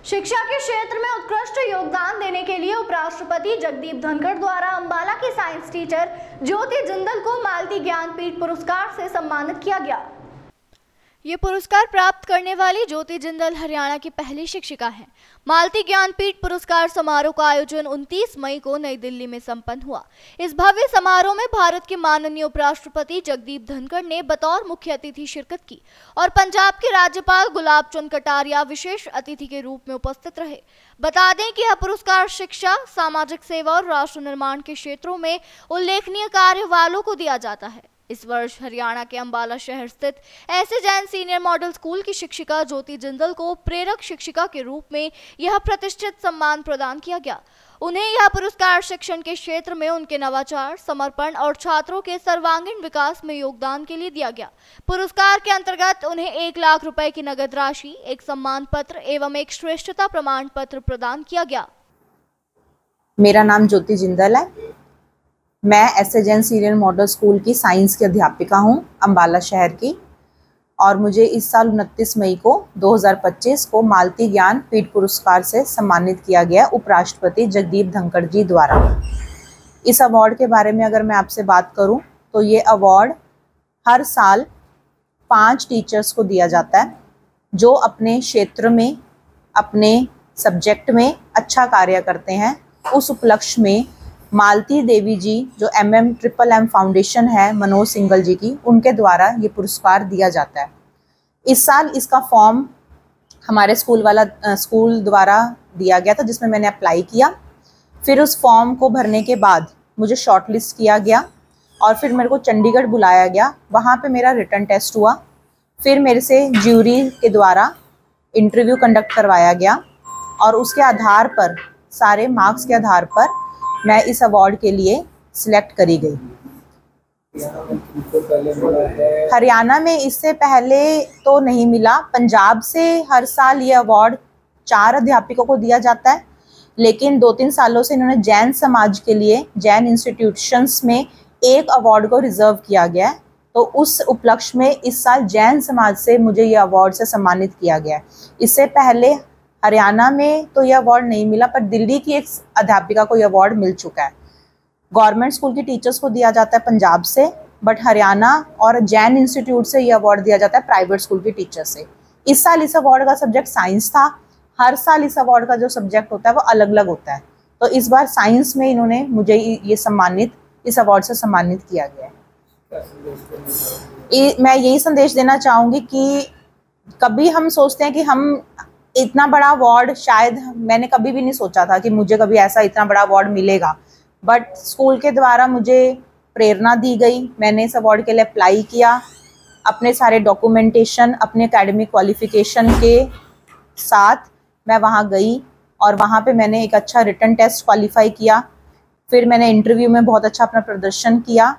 शिक्षा के क्षेत्र में उत्कृष्ट योगदान देने के लिए उपराष्ट्रपति जगदीप धनखड़ द्वारा अंबाला की साइंस टीचर ज्योति जिंदल को मालती ज्ञानपीठ पुरस्कार से सम्मानित किया गया। ये पुरस्कार प्राप्त करने वाली ज्योति जिंदल हरियाणा की पहली शिक्षिका हैं। मालती ज्ञानपीठ पुरस्कार समारोह का आयोजन 29 मई को नई दिल्ली में संपन्न हुआ। इस भव्य समारोह में भारत के माननीय उपराष्ट्रपति जगदीप धनखड़ ने बतौर मुख्य अतिथि शिरकत की और पंजाब के राज्यपाल गुलाब चंद कटारिया विशेष अतिथि के रूप में उपस्थित रहे। बता दें कि यह पुरस्कार शिक्षा, सामाजिक सेवा और राष्ट्र निर्माण के क्षेत्रों में उल्लेखनीय कार्य वालों को दिया जाता है। इस वर्ष हरियाणा के अंबाला शहर स्थित एस.ए. जैन सीनियर मॉडल स्कूल की शिक्षिका ज्योति जिंदल को प्रेरक शिक्षिका के रूप में यह प्रतिष्ठित सम्मान प्रदान किया गया। उन्हें यह पुरस्कार शिक्षण के क्षेत्र में उनके नवाचार, समर्पण और छात्रों के सर्वांगीण विकास में योगदान के लिए दिया गया। पुरस्कार के अंतर्गत उन्हें 1 लाख रुपए की नगद राशि, एक सम्मान पत्र एवं एक श्रेष्ठता प्रमाण पत्र प्रदान किया गया। मेरा नाम ज्योति जिंदल है। मैं एस.ए. जैन सीनियर मॉडल स्कूल की साइंस की अध्यापिका हूं, अंबाला शहर की, और मुझे इस साल 29 मई को 2025 को मालती ज्ञानपीठ पुरस्कार से सम्मानित किया गया उपराष्ट्रपति जगदीप धनखड़ जी द्वारा। इस अवार्ड के बारे में अगर मैं आपसे बात करूं तो ये अवार्ड हर साल 5 टीचर्स को दिया जाता है जो अपने क्षेत्र में, अपने सब्जेक्ट में अच्छा कार्य करते हैं। उस उपलक्ष्य में मालती देवी जी जो MM फाउंडेशन है मनोज सिंगल जी की, उनके द्वारा ये पुरस्कार दिया जाता है। इस साल इसका फॉर्म हमारे स्कूल द्वारा दिया गया था जिसमें मैंने अप्लाई किया। फिर उस फॉर्म को भरने के बाद मुझे शॉर्टलिस्ट किया गया और फिर मेरे को चंडीगढ़ बुलाया गया। वहाँ पे मेरा रिटन टेस्ट हुआ। फिर मेरे से ज्यूरी के द्वारा इंटरव्यू कंडक्ट करवाया गया और उसके आधार पर, सारे मार्क्स के आधार पर मैं इस अवार्ड के लिए सिलेक्ट करी गई। हरियाणा में इससे पहले तो नहीं मिला। पंजाब से हर साल ये अवार्ड 4 अध्यापकों को दिया जाता है, लेकिन 2-3 सालों से इन्होंने जैन समाज के लिए जैन इंस्टीट्यूशंस में एक अवार्ड को रिजर्व किया गया है। तो उस उपलक्ष्य में इस साल जैन समाज से मुझे ये अवार्ड से सम्मानित किया गया है। इससे पहले हरियाणा में तो यह अवार्ड नहीं मिला, पर दिल्ली की एक अध्यापिका को यह अवार्ड मिल चुका है। गवर्नमेंट स्कूल की टीचर्स को दिया जाता है पंजाब से, बट हरियाणा और जैन इंस्टीट्यूट से यह अवार्ड दिया जाता है प्राइवेट स्कूल की टीचर से। इस साल इस अवार्ड का सब्जेक्ट साइंस था। हर साल इस अवार्ड का जो सब्जेक्ट होता है वो अलग अलग होता है, तो इस बार साइंस में इन्होंने मुझे इस अवार्ड से सम्मानित किया गया है। मैं यही संदेश देना चाहूँगी कि कभी हम सोचते हैं कि हम इतना बड़ा अवार्ड, शायद मैंने कभी भी नहीं सोचा था कि मुझे कभी ऐसा इतना बड़ा अवार्ड मिलेगा, बट स्कूल के द्वारा मुझे प्रेरणा दी गई। मैंने इस अवार्ड के लिए अप्लाई किया। अपने सारे डॉक्यूमेंटेशन, अपने एकेडमिक क्वालिफिकेशन के साथ मैं वहाँ गई और वहाँ पे मैंने एक अच्छा रिटन टेस्ट क्वालिफाई किया। फिर मैंने इंटरव्यू में बहुत अच्छा अपना प्रदर्शन किया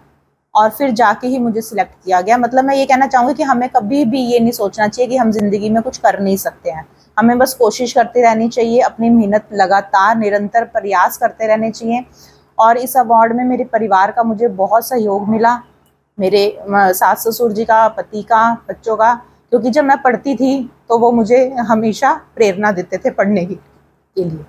और फिर जाके ही मुझे सिलेक्ट किया गया। मतलब मैं ये कहना चाहूँगी कि हमें कभी भी ये नहीं सोचना चाहिए कि हम जिंदगी में कुछ कर नहीं सकते हैं। हमें बस कोशिश करते रहनी चाहिए, अपनी मेहनत लगातार निरंतर प्रयास करते रहने चाहिए। और इस अवार्ड में मेरे परिवार का मुझे बहुत सहयोग मिला, मेरे सास ससुर जी का, पति का, बच्चों का, क्योंकि जब मैं पढ़ती थी तो वो मुझे हमेशा प्रेरणा देते थे पढ़ने के लिए।